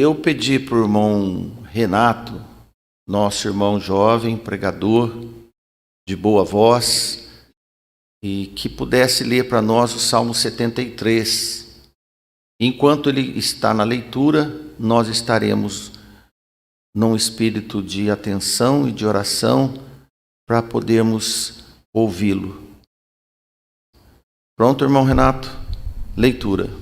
Eu pedi para o irmão Renato, nosso irmão jovem, pregador, de boa voz, e que pudesse ler para nós o Salmo 73. Enquanto ele está na leitura, nós estaremos num espírito de atenção e de oração para podermos ouvi-lo. Pronto, irmão Renato? Leitura.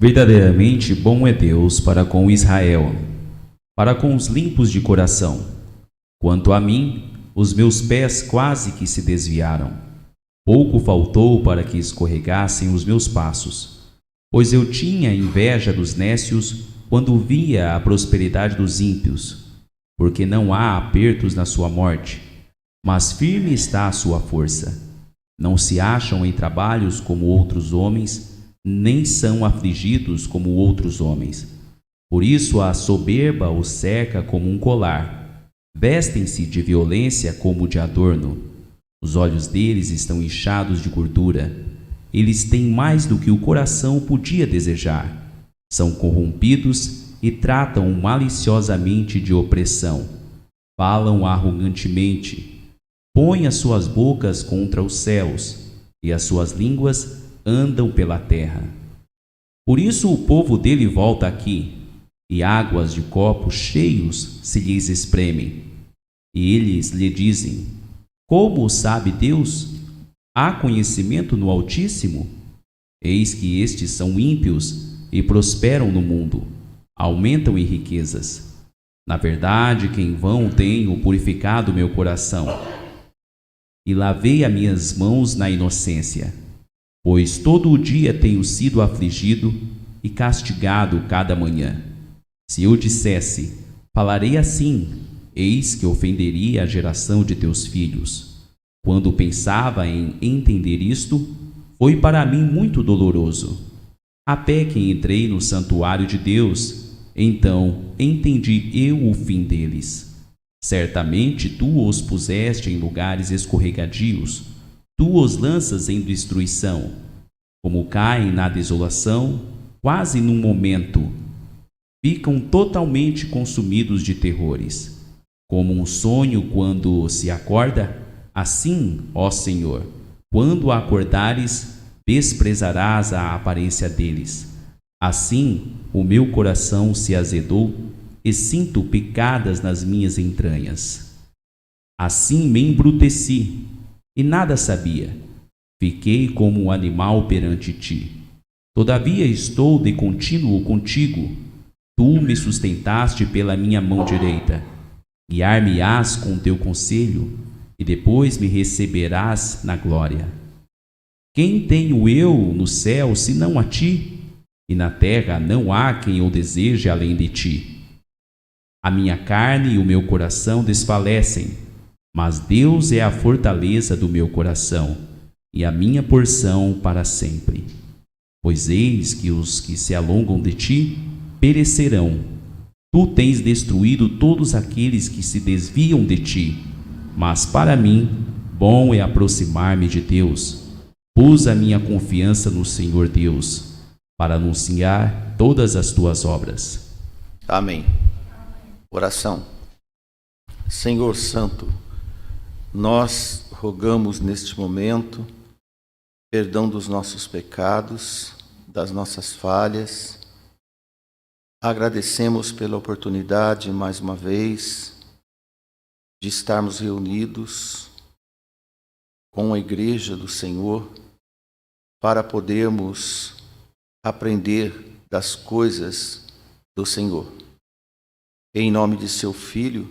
Verdadeiramente bom é Deus para com Israel, para com os limpos de coração. Quanto a mim, os meus pés quase que se desviaram. Pouco faltou para que escorregassem os meus passos, pois eu tinha inveja dos nécios quando via a prosperidade dos ímpios, porque não há apertos na sua morte, mas firme está a sua força. Não se acham em trabalhos como outros homens, nem são afligidos como outros homens. Por isso a soberba os cerca como um colar, vestem-se de violência como de adorno. Os olhos deles estão inchados de gordura. Eles têm mais do que o coração podia desejar. São corrompidos e tratam maliciosamente de opressão. Falam arrogantemente. Põem as suas bocas contra os céus, e as suas línguas andam pela terra. Por isso o povo dele volta aqui, e águas de copos cheios se lhes espremem. E eles lhe dizem: como sabe Deus? Há conhecimento no Altíssimo? Eis que estes são ímpios e prosperam no mundo, aumentam em riquezas. Na verdade, que em vão tenho purificado meu coração e lavei as minhas mãos na inocência, pois todo o dia tenho sido afligido e castigado cada manhã. Se eu dissesse, falarei assim, eis que ofenderia a geração de teus filhos. Quando pensava em entender isto, foi para mim muito doloroso. Até que entrei no santuário de Deus, então entendi eu o fim deles. Certamente tu os puseste em lugares escorregadios, tu os lanças em destruição, como caem na desolação, quase num momento. Ficam totalmente consumidos de terrores. Como um sonho quando se acorda, assim, ó Senhor, quando acordares, desprezarás a aparência deles. Assim, o meu coração se azedou e sinto picadas nas minhas entranhas. Assim me embruteci e nada sabia. Fiquei como um animal perante ti. Todavia estou de contínuo contigo. Tu me sustentaste pela minha mão direita. Guiar-me-ás com teu conselho, e depois me receberás na glória. Quem tenho eu no céu senão a ti? E na terra não há quem eu deseje além de ti. A minha carne e o meu coração desfalecem, mas Deus é a fortaleza do meu coração e a minha porção para sempre. Pois eis que os que se alongam de ti perecerão. Tu tens destruído todos aqueles que se desviam de ti, mas para mim, bom é aproximar-me de Deus. Pus a minha confiança no Senhor Deus, para anunciar todas as tuas obras. Amém. Oração. Senhor Santo, nós rogamos neste momento perdão dos nossos pecados, das nossas falhas. Agradecemos pela oportunidade, mais uma vez, de estarmos reunidos com a Igreja do Senhor para podermos aprender das coisas do Senhor. Em nome de seu Filho,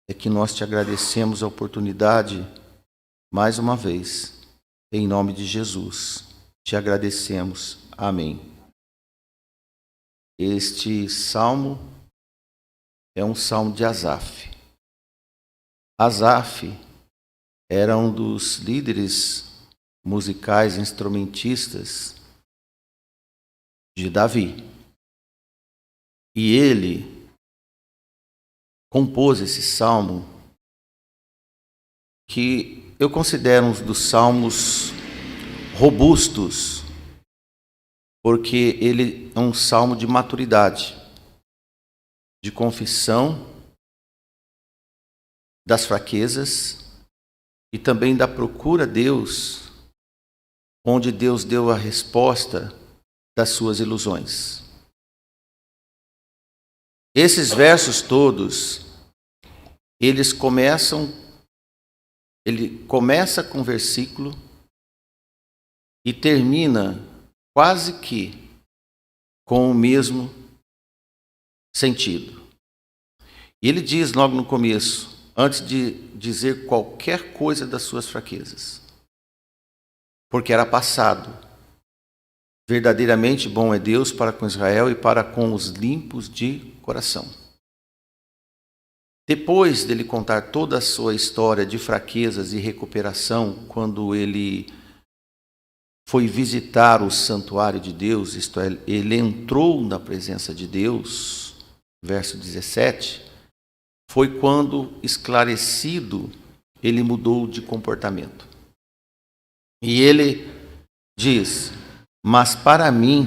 é que nós te agradecemos a oportunidade, mais uma vez, em nome de Jesus. Te agradecemos. Amém. Este salmo é um salmo de Asaf. Asaf era um dos líderes musicais, instrumentistas de Davi. E ele compôs esse salmo, que eu considero um dos salmos robustos porque ele é um salmo de maturidade, de confissão das fraquezas e também da procura a Deus, onde Deus deu a resposta das suas ilusões. Esses versos todos, ele começa com um versículo e termina quase que com o mesmo sentido. E ele diz logo no começo, antes de dizer qualquer coisa das suas fraquezas, porque era passado. Verdadeiramente bom é Deus para com Israel e para com os limpos de coração. Depois dele contar toda a sua história de fraquezas e recuperação, quando ele foi visitar o santuário de Deus, isto é, ele entrou na presença de Deus, verso 17, foi quando, esclarecido, ele mudou de comportamento. E ele diz: mas para mim,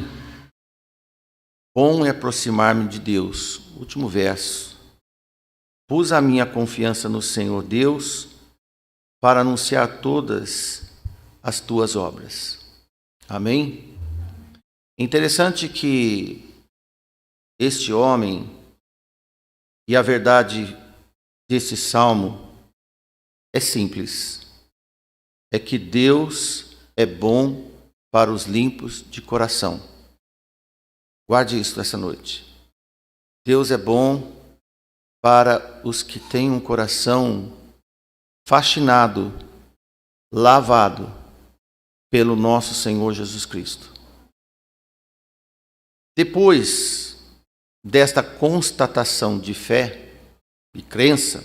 bom é aproximar-me de Deus. Último verso. Pus a minha confiança no Senhor Deus para anunciar todas as tuas obras. Amém? Interessante que este homem, e a verdade desse salmo é simples, é que Deus é bom para os limpos de coração. Guarde isso essa noite. Deus é bom para os que têm um coração fascinado, lavado pelo nosso Senhor Jesus Cristo. Depois desta constatação de fé e crença,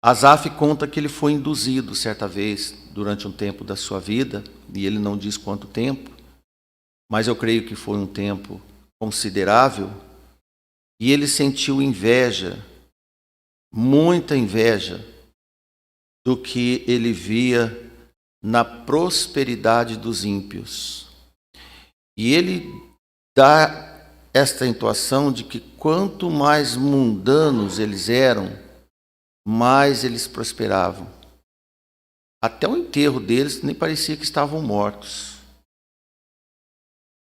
Asaf conta que ele foi induzido certa vez durante um tempo da sua vida, e ele não diz quanto tempo, mas eu creio que foi um tempo considerável, e ele sentiu inveja, muita inveja, do que ele via na prosperidade dos ímpios. E ele dá esta intuação de que quanto mais mundanos eles eram, mais eles prosperavam. Até o enterro deles nem parecia que estavam mortos.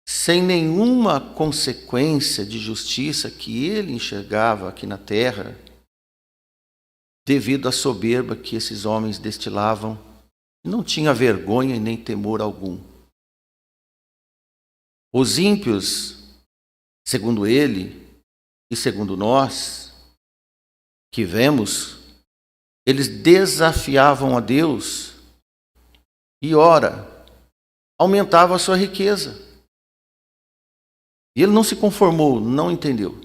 Sem nenhuma consequência de justiça que ele enxergava aqui na terra, devido à soberba que esses homens destilavam, não tinha vergonha e nem temor algum. Os ímpios, segundo ele e segundo nós, que vemos, eles desafiavam a Deus e, ora, aumentavam a sua riqueza. E ele não se conformou, não entendeu.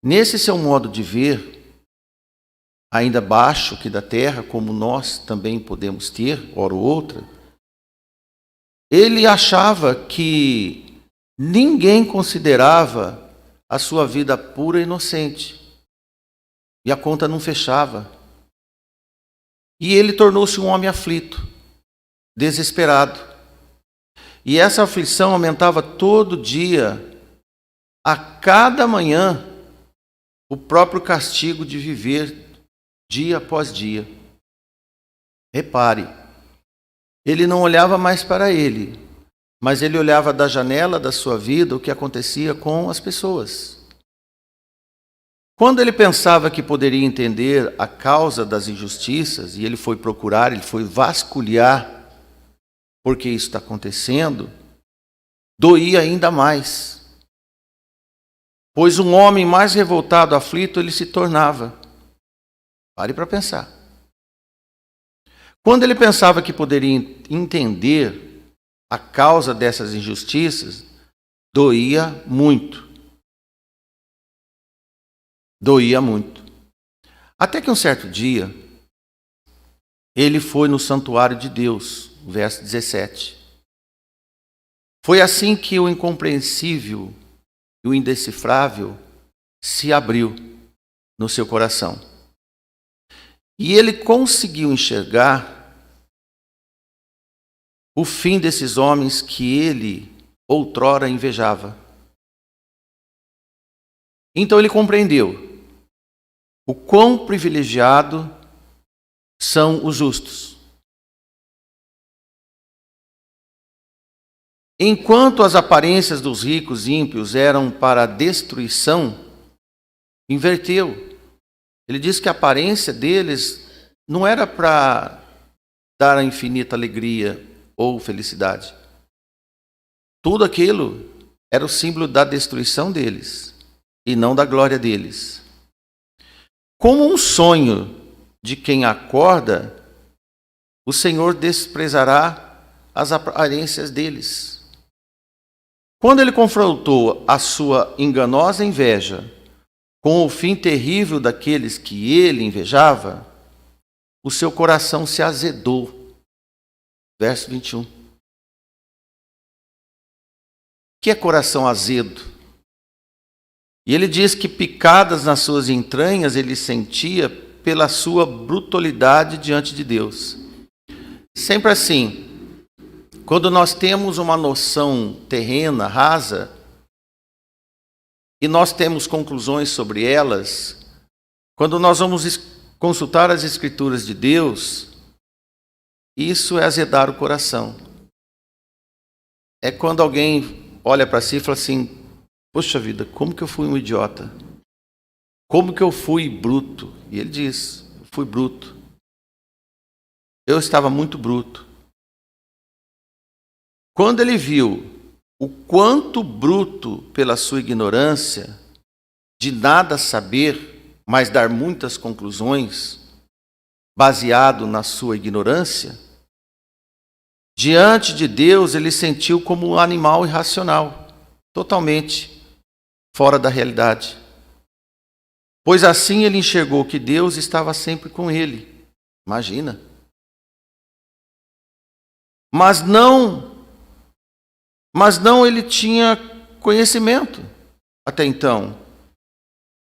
Nesse seu modo de ver, ainda baixo que da terra, como nós também podemos ter, hora ou outra, ele achava que ninguém considerava a sua vida pura e inocente. E a conta não fechava. E ele tornou-se um homem aflito, desesperado. E essa aflição aumentava todo dia, a cada manhã, o próprio castigo de viver dia após dia. Repare, ele não olhava mais para ele, mas ele olhava da janela da sua vida o que acontecia com as pessoas. Quando ele pensava que poderia entender a causa das injustiças, e ele foi procurar, ele foi vasculhar por que isso está acontecendo, doía ainda mais. Pois um homem mais revoltado, aflito, ele se tornava. Pare para pensar. Quando ele pensava que poderia entender a causa dessas injustiças, doía muito. Doía muito. Até que um certo dia, ele foi no santuário de Deus, verso 17. Foi assim que o incompreensível e o indecifrável se abriu no seu coração. E ele conseguiu enxergar o fim desses homens que ele outrora invejava. Então ele compreendeu o quão privilegiado são os justos. Enquanto as aparências dos ricos ímpios eram para a destruição, inverteu. Ele diz que a aparência deles não era para dar a infinita alegria ou felicidade. Tudo aquilo era o símbolo da destruição deles e não da glória deles. Como um sonho de quem acorda, o Senhor desprezará as aparências deles. Quando ele confrontou a sua enganosa inveja com o fim terrível daqueles que ele invejava, o seu coração se azedou. Verso 21. O que é coração azedo? E ele diz que picadas nas suas entranhas ele sentia pela sua brutalidade diante de Deus. Sempre assim, quando nós temos uma noção terrena, rasa, e nós temos conclusões sobre elas, quando nós vamos consultar as Escrituras de Deus, isso é azedar o coração. É quando alguém olha para si e fala assim: poxa vida, como que eu fui um idiota? Como que eu fui bruto? E ele diz: eu fui bruto. Eu estava muito bruto. Quando ele viu o quanto bruto pela sua ignorância, de nada saber, mas dar muitas conclusões, baseado na sua ignorância, diante de Deus ele sentiu como um animal irracional, totalmente fora da realidade. Pois assim ele enxergou que Deus estava sempre com ele. Imagina. Mas não ele tinha conhecimento até então.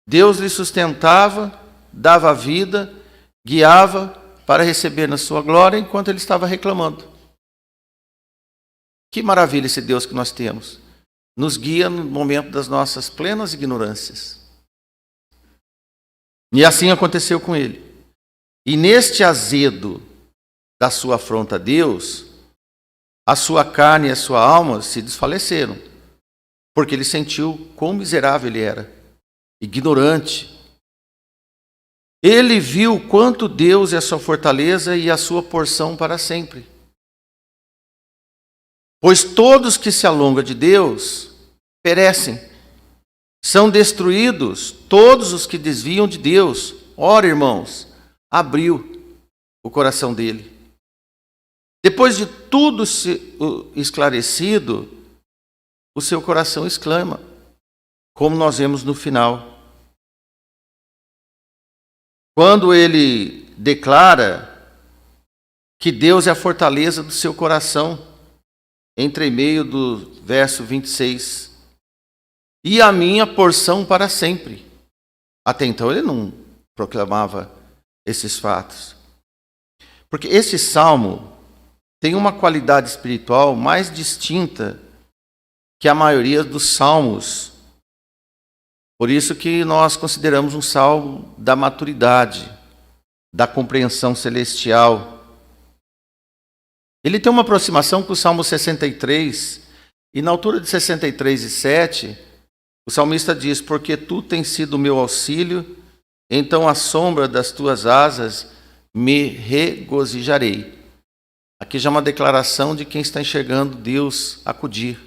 Deus lhe sustentava, dava vida, guiava para receber na sua glória enquanto ele estava reclamando. Que maravilha esse Deus que nós temos. Nos guia no momento das nossas plenas ignorâncias. E assim aconteceu com ele. E neste azedo da sua afronta a Deus, a sua carne e a sua alma se desfaleceram, porque ele sentiu quão miserável ele era, ignorante. Ele viu quanto Deus é a sua fortaleza e a sua porção para sempre. Pois todos que se alongam de Deus perecem, são destruídos todos os que desviam de Deus. Ora, irmãos, abriu o coração dele. Depois de tudo esclarecido, o seu coração exclama, como nós vemos no final. Quando ele declara que Deus é a fortaleza do seu coração, entre meio do verso 26, e a minha porção para sempre. Até então ele não proclamava esses fatos. Porque esse salmo tem uma qualidade espiritual mais distinta que a maioria dos salmos. Por isso que nós consideramos um salmo da maturidade, da compreensão celestial. Ele tem uma aproximação com o Salmo 63, e na altura de 63:7, o salmista diz: porque tu tens sido o meu auxílio, então à sombra das tuas asas me regozijarei. Aqui já é uma declaração de quem está enxergando Deus acudir.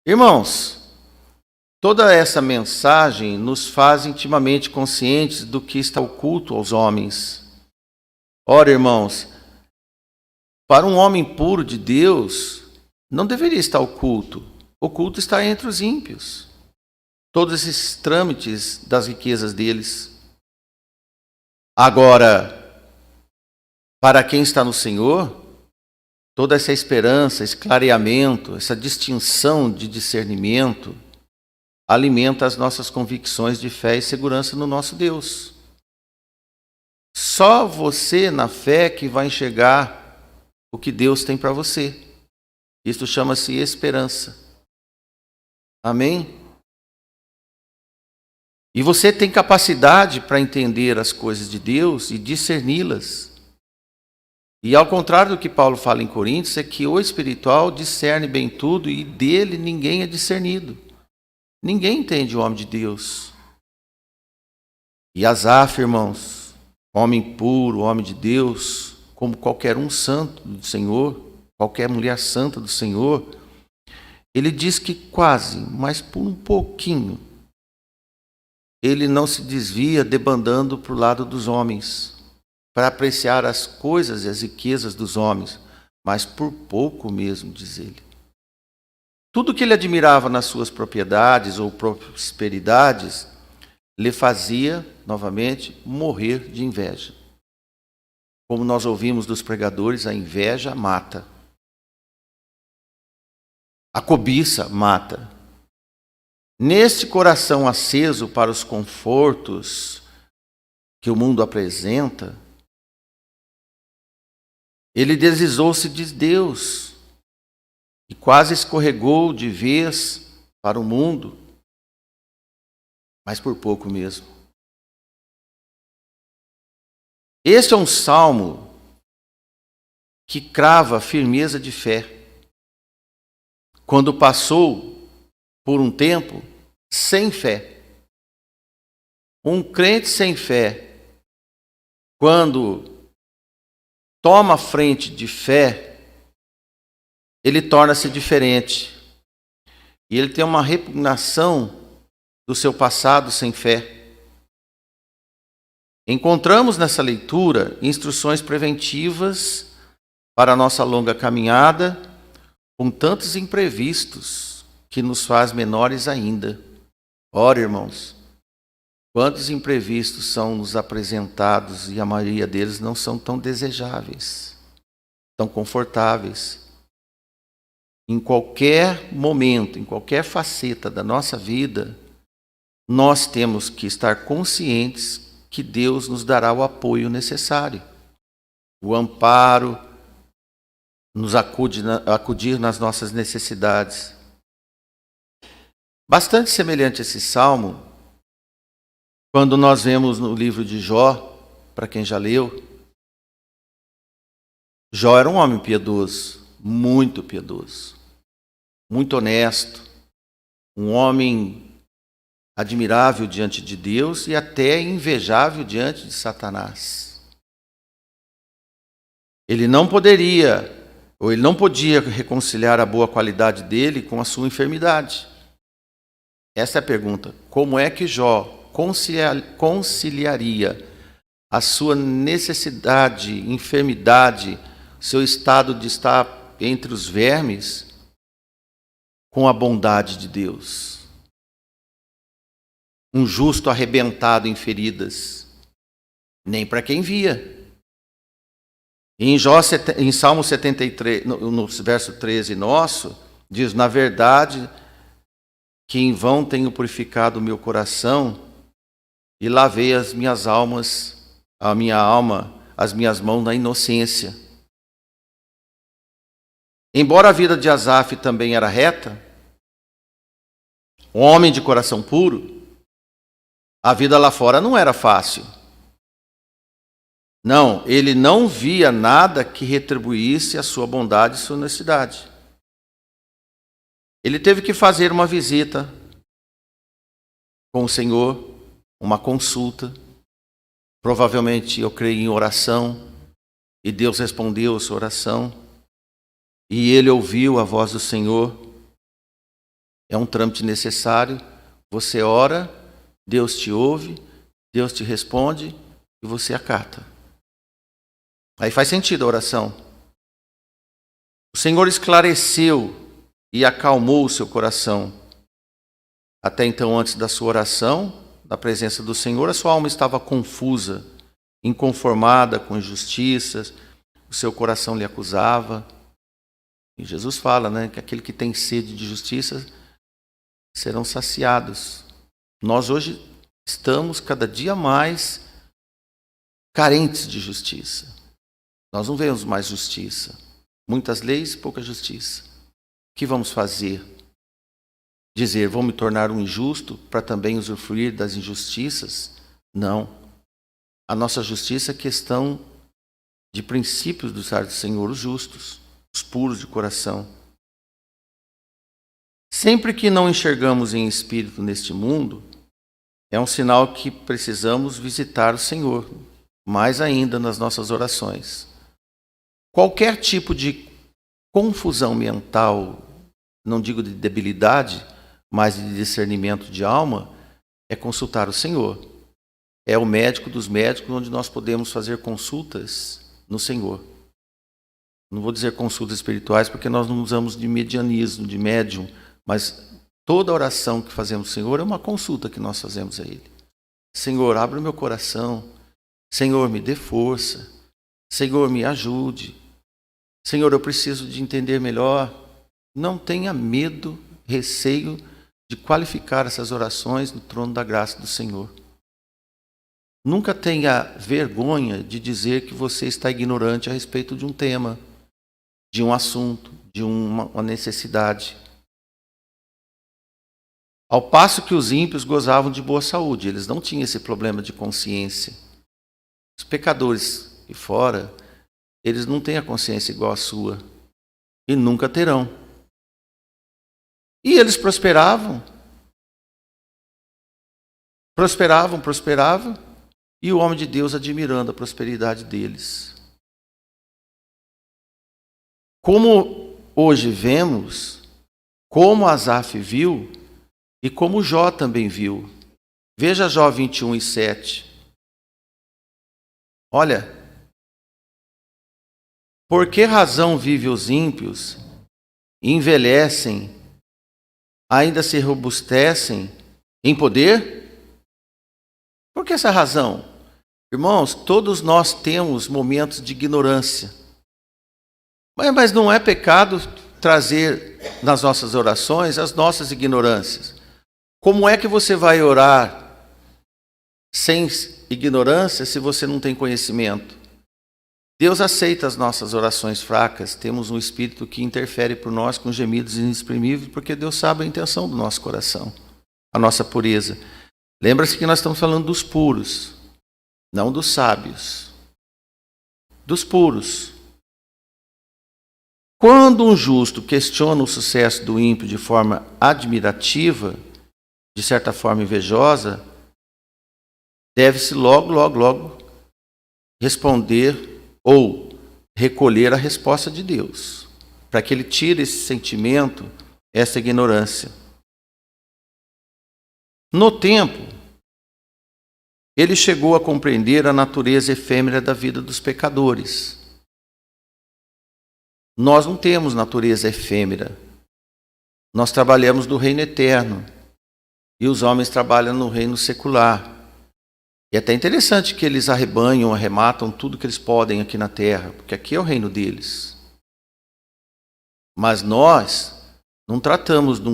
Irmãos, toda essa mensagem nos faz intimamente conscientes do que está oculto aos homens. Ora, irmãos, para um homem puro de Deus, não deveria estar oculto. Oculto está entre os ímpios. Todos esses trâmites das riquezas deles. Agora, para quem está no Senhor, toda essa esperança, esse clareamento, essa distinção de discernimento, alimenta as nossas convicções de fé e segurança no nosso Deus. Só você, na fé, que vai enxergar o que Deus tem para você. Isto chama-se esperança. Amém? E você tem capacidade para entender as coisas de Deus e discerni-las. E ao contrário do que Paulo fala em Coríntios, é que o espiritual discerne bem tudo e dele ninguém é discernido. Ninguém entende o homem de Deus. E Asaf, irmãos, homem puro, homem de Deus, como qualquer um santo do Senhor, qualquer mulher santa do Senhor, ele diz que quase, mas por um pouquinho, ele não se desvia debandando para o lado dos homens, para apreciar as coisas e as riquezas dos homens, mas por pouco mesmo, diz ele. Tudo que ele admirava nas suas propriedades ou prosperidades, lhe fazia, novamente, morrer de inveja. Como nós ouvimos dos pregadores, a inveja mata. A cobiça mata. Neste coração aceso para os confortos que o mundo apresenta, ele deslizou-se de Deus e quase escorregou de vez para o mundo, mas por pouco mesmo. Este é um salmo que crava firmeza de fé. Quando passou por um tempo sem fé. Um crente sem fé, quando toma a frente de fé, ele torna-se diferente. E ele tem uma repugnação do seu passado sem fé. Encontramos nessa leitura instruções preventivas para a nossa longa caminhada, com tantos imprevistos que nos faz menores ainda. Ora, irmãos, quantos imprevistos são nos apresentados e a maioria deles não são tão desejáveis, tão confortáveis. Em qualquer momento, em qualquer faceta da nossa vida, nós temos que estar conscientes que Deus nos dará o apoio necessário, o amparo, nos acudir nas nossas necessidades. Bastante semelhante a esse salmo, quando nós vemos no livro de Jó, para quem já leu, Jó era um homem piedoso, muito honesto, um homem admirável diante de Deus e até invejável diante de Satanás. Ele não podia reconciliar a boa qualidade dele com a sua enfermidade. Essa é a pergunta. Como é que Jó conciliaria a sua necessidade, enfermidade, seu estado de estar entre os vermes, com a bondade de Deus? Um justo arrebentado em nem para quem via. Em Salmo 73, no verso 13 nosso, diz: na verdade, que em vão tenho purificado o meu coração e lavei as minhas mãos na inocência. Embora a vida de Asaf também era reta, um homem de coração puro, a vida lá fora não era fácil. Não, ele não via nada que retribuísse a sua bondade e sua honestidade. Ele teve que fazer uma visita com o Senhor, uma consulta, provavelmente, eu creio, em oração, e Deus respondeu a sua oração, e ele ouviu a voz do Senhor. É um trâmite necessário. Você ora, Deus te ouve, Deus te responde e você acata. Aí faz sentido a oração. O Senhor esclareceu e acalmou o seu coração. Até então, antes da sua oração, da presença do Senhor, a sua alma estava confusa, inconformada com injustiças, o seu coração lhe acusava. E Jesus fala, que aquele que tem sede de justiça serão saciados. Nós hoje estamos cada dia mais carentes de justiça. Nós não vemos mais justiça. Muitas leis, pouca justiça. O que vamos fazer? Dizer, vou me tornar um injusto para também usufruir das injustiças? Não. A nossa justiça é questão de princípios do Senhor, os justos, os puros de coração. Sempre que não enxergamos em espírito neste mundo, é um sinal que precisamos visitar o Senhor, mais ainda nas nossas orações. Qualquer tipo de confusão mental, não digo de debilidade, mas de discernimento de alma, é consultar o Senhor. É o médico dos médicos, onde nós podemos fazer consultas no Senhor. Não vou dizer consultas espirituais, porque nós não usamos de medianismo, de médium, mas toda oração que fazemos ao Senhor é uma consulta que nós fazemos a Ele. Senhor, abre o meu coração. Senhor, me dê força. Senhor, me ajude. Senhor, eu preciso de entender melhor. Não tenha medo, receio de qualificar essas orações no trono da graça do Senhor. Nunca tenha vergonha de dizer que você está ignorante a respeito de um tema, de um assunto, de uma necessidade. Ao passo que os ímpios gozavam de boa saúde, eles não tinham esse problema de consciência. Os pecadores e fora, eles não têm a consciência igual à sua e nunca terão. E eles prosperavam, e o homem de Deus admirando a prosperidade deles. Como hoje vemos, como Asaf viu e como Jó também viu. Veja Jó 21:7. Olha, por que razão vivem os ímpios, envelhecem, ainda se robustecem em poder? Por que essa razão? Irmãos, todos nós temos momentos de ignorância. Mas não é pecado trazer nas nossas orações as nossas ignorâncias. Como é que você vai orar sem ignorância se você não tem conhecimento? Deus aceita as nossas orações fracas. Temos um Espírito que interfere por nós com gemidos inexprimíveis, porque Deus sabe a intenção do nosso coração, a nossa pureza. Lembra-se que nós estamos falando dos puros, não dos sábios. Dos puros. Quando um justo questiona o sucesso do ímpio de forma admirativa, de certa forma invejosa, deve-se logo responder ou recolher a resposta de Deus, para que ele tire esse sentimento, essa ignorância. No tempo, ele chegou a compreender a natureza efêmera da vida dos pecadores. Nós não temos natureza efêmera. Nós trabalhamos no reino eterno. E os homens trabalham no reino secular. E é até interessante que eles arrematam tudo que eles podem aqui na terra, porque aqui é o reino deles. Mas nós não tratamos de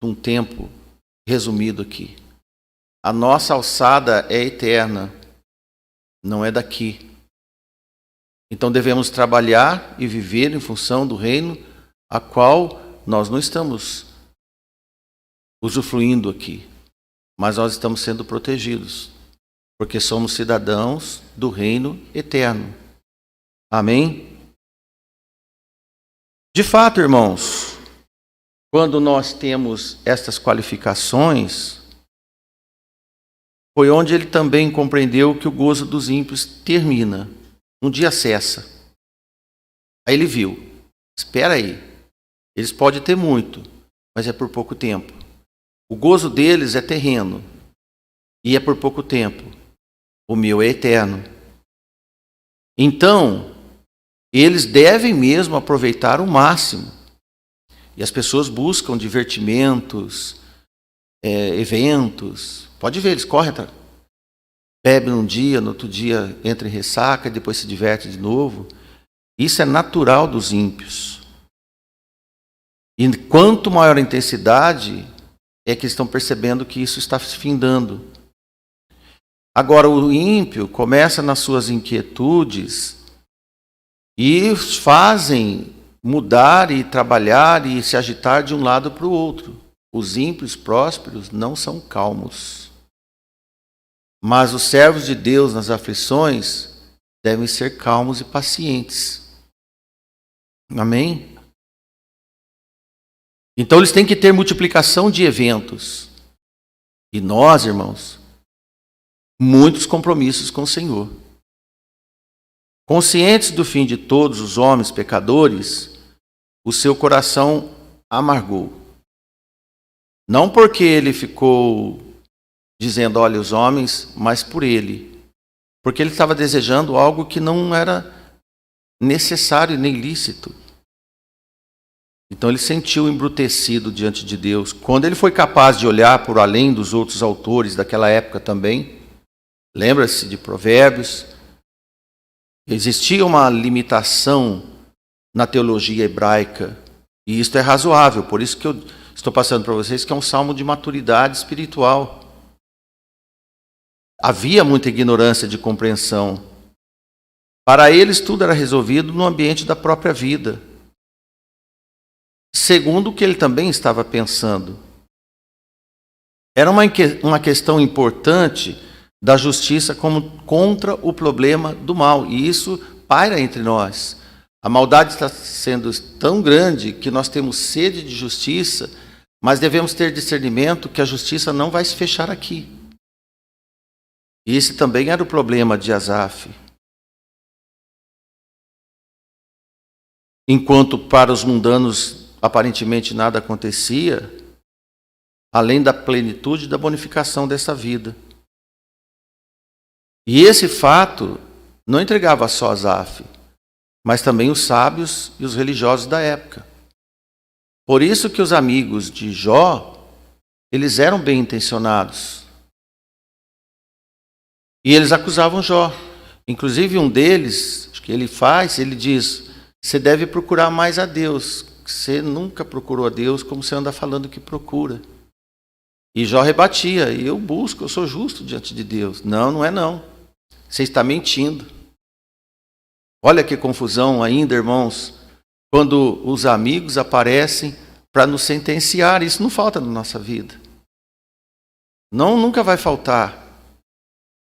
um tempo resumido aqui. A nossa alçada é eterna, não é daqui. Então devemos trabalhar e viver em função do reino a qual nós não estamos usufruindo aqui, mas nós estamos sendo protegidos, porque somos cidadãos do reino eterno. Amém? De fato, irmãos, quando nós temos estas qualificações, foi onde ele também compreendeu que o gozo dos ímpios termina. Um dia cessa. Aí ele viu. Espera aí. Eles podem ter muito, mas é por pouco tempo. O gozo deles é terreno. E é por pouco tempo. O meu é eterno. Então, eles devem mesmo aproveitar o máximo. E as pessoas buscam divertimentos, eventos. Pode ver, eles correm, bebe num dia, no outro dia entra em ressaca, depois se diverte de novo. Isso é natural dos ímpios. E quanto maior a intensidade, é que eles estão percebendo que isso está se findando. Agora, o ímpio começa nas suas inquietudes e os fazem mudar e trabalhar e se agitar de um lado para o outro. Os ímpios prósperos não são calmos, mas os servos de Deus nas aflições devem ser calmos e pacientes. Amém? Então eles têm que ter multiplicação de eventos. E nós, irmãos, muitos compromissos com o Senhor. Conscientes do fim de todos os homens pecadores, o seu coração amargou. Não porque ele ficou dizendo, olha, os homens, mas por ele. Porque ele estava desejando algo que não era necessário nem lícito. Então ele sentiu embrutecido diante de Deus. Quando ele foi capaz de olhar por além dos outros autores daquela época também, lembra-se de Provérbios, existia uma limitação na teologia hebraica, e isto é razoável, por isso que eu estou passando para vocês que é um salmo de maturidade espiritual. Havia muita ignorância de compreensão. Para eles tudo era resolvido no ambiente da própria vida, segundo o que ele também estava pensando. Era uma questão importante da justiça como contra o problema do mal, e isso paira entre nós. A maldade está sendo tão grande que nós temos sede de justiça, mas devemos ter discernimento que a justiça não vai se fechar aqui. E esse também era o problema de Asaf. Enquanto para os mundanos aparentemente nada acontecia, além da plenitude da bonificação dessa vida. E esse fato não entregava só Asaf, mas também os sábios e os religiosos da época. Por isso que os amigos de Jó, eles eram bem intencionados. E eles acusavam Jó. Inclusive um deles, acho que ele diz, você deve procurar mais a Deus. Você nunca procurou a Deus como você anda falando que procura. E Jó rebatia, eu busco, eu sou justo diante de Deus. Não, não é não. Você está mentindo. Olha que confusão ainda, irmãos, quando os amigos aparecem para nos sentenciar. Isso não falta na nossa vida. Não, nunca vai faltar.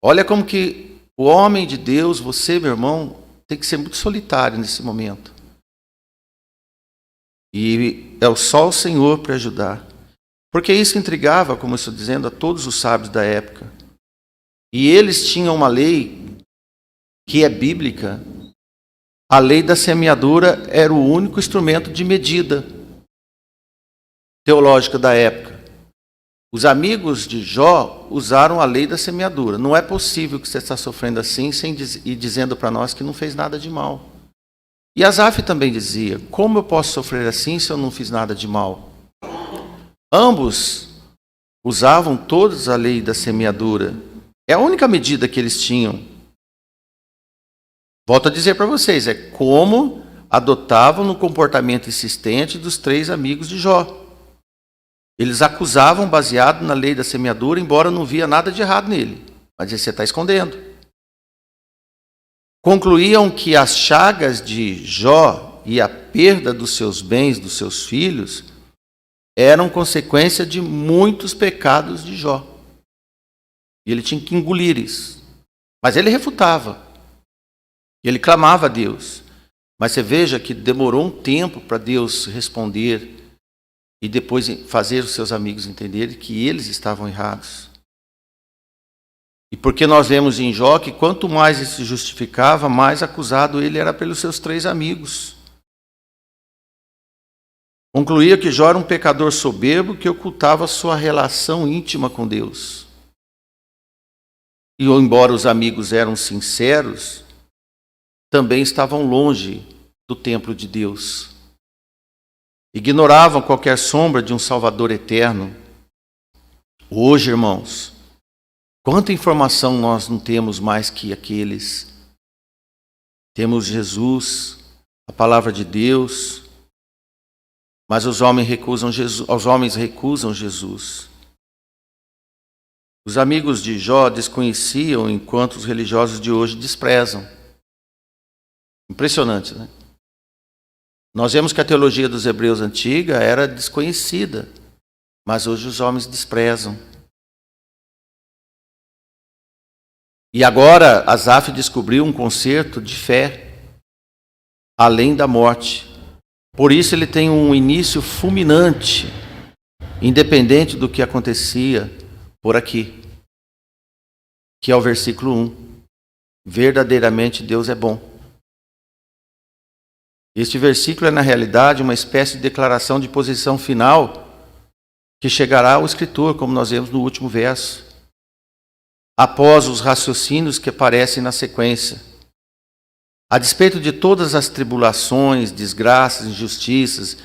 Olha como que o homem de Deus, você, meu irmão, tem que ser muito solitário nesse momento. E é só o Senhor para ajudar. Porque isso intrigava, como eu estou dizendo, a todos os sábios da época. E eles tinham uma lei que é bíblica. A lei da semeadura era o único instrumento de medida teológica da época. Os amigos de Jó usaram a lei da semeadura. Não é possível que você está sofrendo assim e dizendo para nós que não fez nada de mal. E Asaf também dizia, como eu posso sofrer assim se eu não fiz nada de mal? Ambos usavam todos a lei da semeadura. É a única medida que eles tinham. Volto a dizer para vocês, é como adotavam no comportamento insistente dos 3 amigos de Jó. Eles acusavam baseado na lei da semeadura, embora não via nada de errado nele. Mas você está escondendo. Concluíam que as chagas de Jó e a perda dos seus bens, dos seus filhos, eram consequência de muitos pecados de Jó. E ele tinha que engolir isso. Mas ele refutava. Ele clamava a Deus. Mas você veja que demorou um tempo para Deus responder e depois fazer os seus amigos entenderem que eles estavam errados. E porque nós vemos em Jó que quanto mais ele se justificava, mais acusado ele era pelos seus 3 amigos. Concluía que Jó era um pecador soberbo que ocultava sua relação íntima com Deus. E embora os amigos eram sinceros, também estavam longe do templo de Deus. Ignoravam qualquer sombra de um Salvador eterno. Hoje, irmãos, quanta informação nós não temos mais que aqueles. Temos Jesus, a palavra de Deus, mas os homens recusam Jesus. Os amigos de Jó desconheciam enquanto os religiosos de hoje desprezam. Impressionante, né? Nós vemos que a teologia dos hebreus antiga era desconhecida, mas hoje os homens desprezam. E agora Asaf descobriu um concerto de fé além da morte. Por isso ele tem um início fulminante, independente do que acontecia por aqui, que é o versículo 1. Verdadeiramente Deus é bom. Este versículo é, na realidade, uma espécie de declaração de posição final que chegará ao escritor, como nós vemos no último verso, após os raciocínios que aparecem na sequência. A despeito de todas as tribulações, desgraças, injustiças,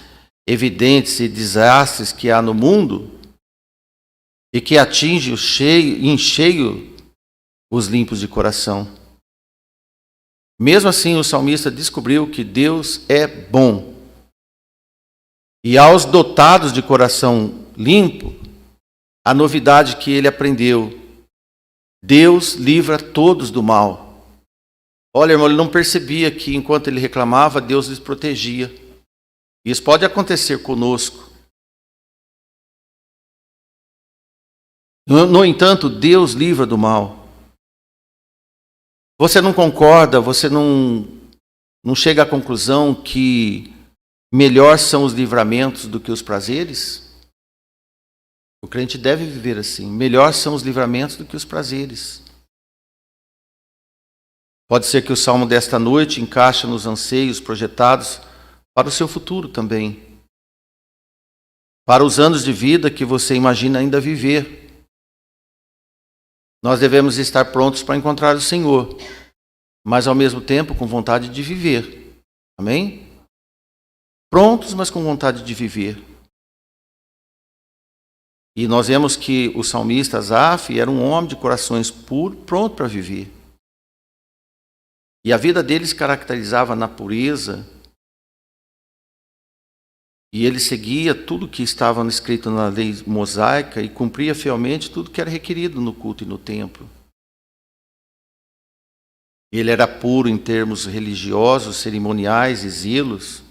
evidentes e desastres que há no mundo e que atinge em cheio os limpos de coração. Mesmo assim, o salmista descobriu que Deus é bom. E aos dotados de coração limpo, a novidade que ele aprendeu: Deus livra todos do mal. Olha, irmão, ele não percebia que enquanto ele reclamava, Deus lhes protegia. Isso pode acontecer conosco. No entanto, Deus livra do mal. Você não concorda, você não chega à conclusão que melhor são os livramentos do que os prazeres? O crente deve viver assim. Melhor são os livramentos do que os prazeres. Pode ser que o salmo desta noite encaixe nos anseios projetados para o seu futuro também. Para os anos de vida que você imagina ainda viver. Nós devemos estar prontos para encontrar o Senhor, mas ao mesmo tempo com vontade de viver. Amém? Prontos, mas com vontade de viver. E nós vemos que o salmista Asaf era um homem de corações puros, pronto para viver. E a vida dele se caracterizava na pureza. E ele seguia tudo que estava escrito na lei mosaica e cumpria fielmente tudo que era requerido no culto e no templo. Ele era puro em termos religiosos, cerimoniais e zelos.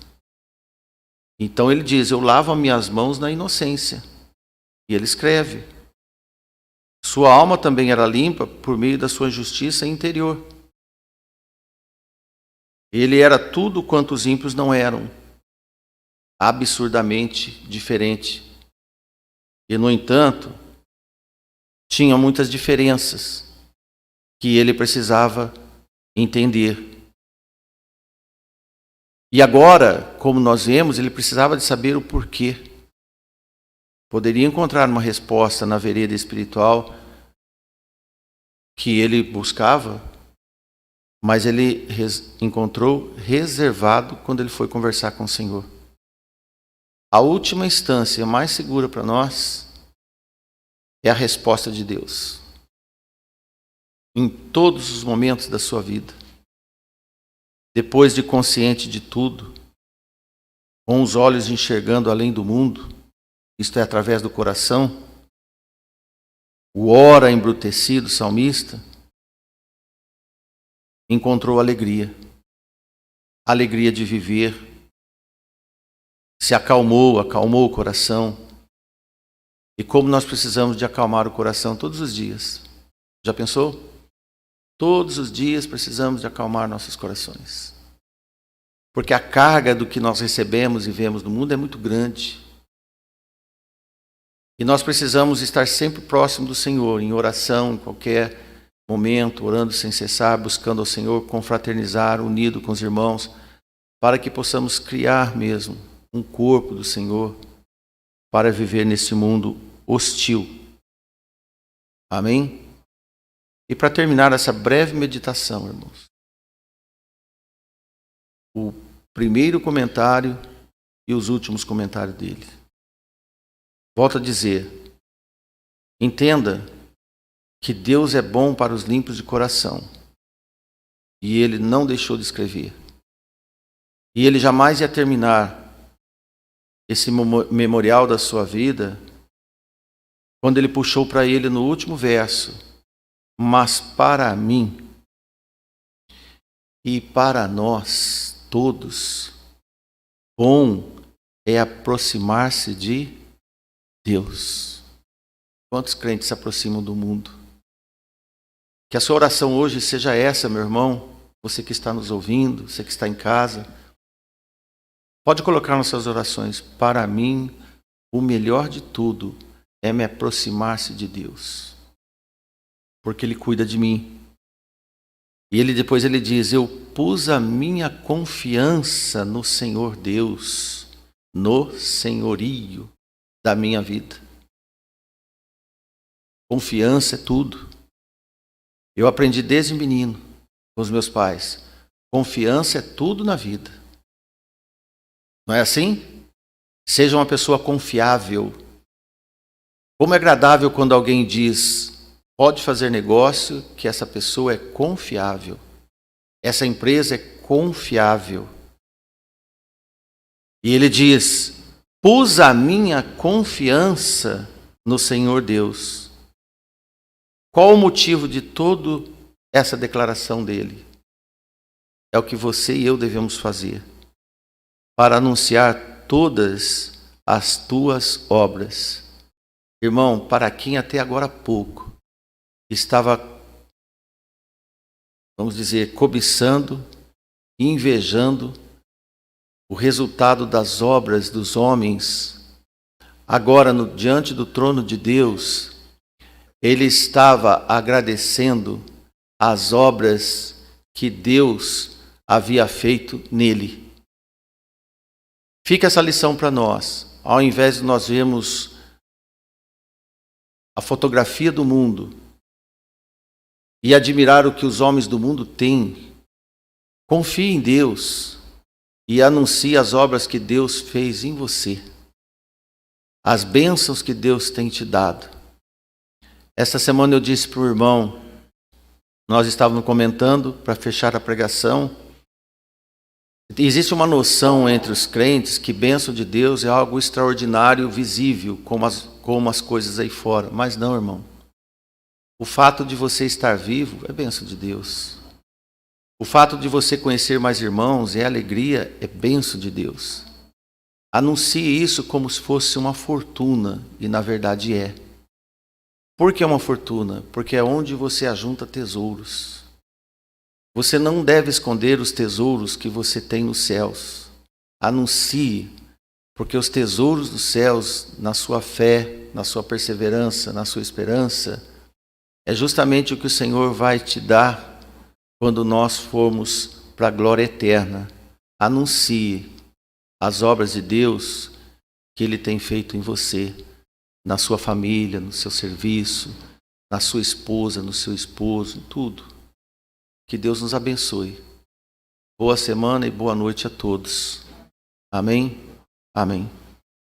Então ele diz: eu lavo as minhas mãos na inocência. E ele escreve: sua alma também era limpa por meio da sua justiça interior. Ele era tudo quanto os ímpios não eram. Absurdamente diferente. E, no entanto, tinha muitas diferenças que ele precisava entender. E agora, como nós vemos, ele precisava de saber o porquê. Poderia encontrar uma resposta na vereda espiritual que ele buscava, mas ele encontrou reservado quando ele foi conversar com o Senhor. A última instância mais segura para nós é a resposta de Deus. Em todos os momentos da sua vida. Depois de consciente de tudo, com os olhos enxergando além do mundo, isto é, através do coração, o ora embrutecido salmista encontrou alegria. Alegria de viver. Se acalmou o coração. E como nós precisamos de acalmar o coração todos os dias. Já pensou? Todos os dias precisamos de acalmar nossos corações. Porque a carga do que nós recebemos e vemos no mundo é muito grande. E nós precisamos estar sempre próximo do Senhor, em oração, em qualquer momento, orando sem cessar, buscando ao Senhor, confraternizar, unido com os irmãos, para que possamos criar mesmo um corpo do Senhor para viver nesse mundo hostil. Amém? E para terminar essa breve meditação, irmãos, o primeiro comentário e os últimos comentários dele. Volto a dizer, entenda que Deus é bom para os limpos de coração. E ele não deixou de escrever. E ele jamais ia terminar esse memorial da sua vida quando ele puxou para ele no último verso: mas para mim. E para nós todos, bom é aproximar-se de Deus. Quantos crentes se aproximam do mundo? Que a sua oração hoje seja essa, meu irmão, você que está nos ouvindo, você que está em casa. Pode colocar nas suas orações: para mim, o melhor de tudo é me aproximar-se de Deus, porque Ele cuida de mim. E depois ele diz: eu pus a minha confiança no Senhor Deus, no senhorio da minha vida. Confiança é tudo. Eu aprendi desde menino com os meus pais: confiança é tudo na vida. Não é assim? Seja uma pessoa confiável. Como é agradável quando alguém diz: pode fazer negócio, que essa pessoa é confiável. Essa empresa é confiável. E ele diz: pus a minha confiança no Senhor Deus. Qual o motivo de toda essa declaração dele? É o que você e eu devemos fazer para anunciar todas as tuas obras. Irmão, para quem até agora há pouco estava, vamos dizer, cobiçando, invejando o resultado das obras dos homens, agora diante do trono de Deus, ele estava agradecendo as obras que Deus havia feito nele. Fica essa lição para nós. Ao invés de nós vermos a fotografia do mundo e admirar o que os homens do mundo têm, confie em Deus e anuncie as obras que Deus fez em você, as bênçãos que Deus tem te dado. Esta semana eu disse para o irmão, nós estávamos comentando para fechar a pregação, existe uma noção entre os crentes que bênção de Deus é algo extraordinário, visível, como as coisas aí fora. Mas não, irmão. O fato de você estar vivo é bênção de Deus. O fato de você conhecer mais irmãos é alegria, é bênção de Deus. Anuncie isso como se fosse uma fortuna, e na verdade é. Por que é uma fortuna? Porque é onde você ajunta tesouros. Você não deve esconder os tesouros que você tem nos céus. Anuncie, porque os tesouros dos céus, na sua fé, na sua perseverança, na sua esperança, é justamente o que o Senhor vai te dar quando nós formos para a glória eterna. Anuncie as obras de Deus que Ele tem feito em você, na sua família, no seu serviço, na sua esposa, no seu esposo, em tudo. Que Deus nos abençoe. Boa semana e boa noite a todos. Amém? Amém.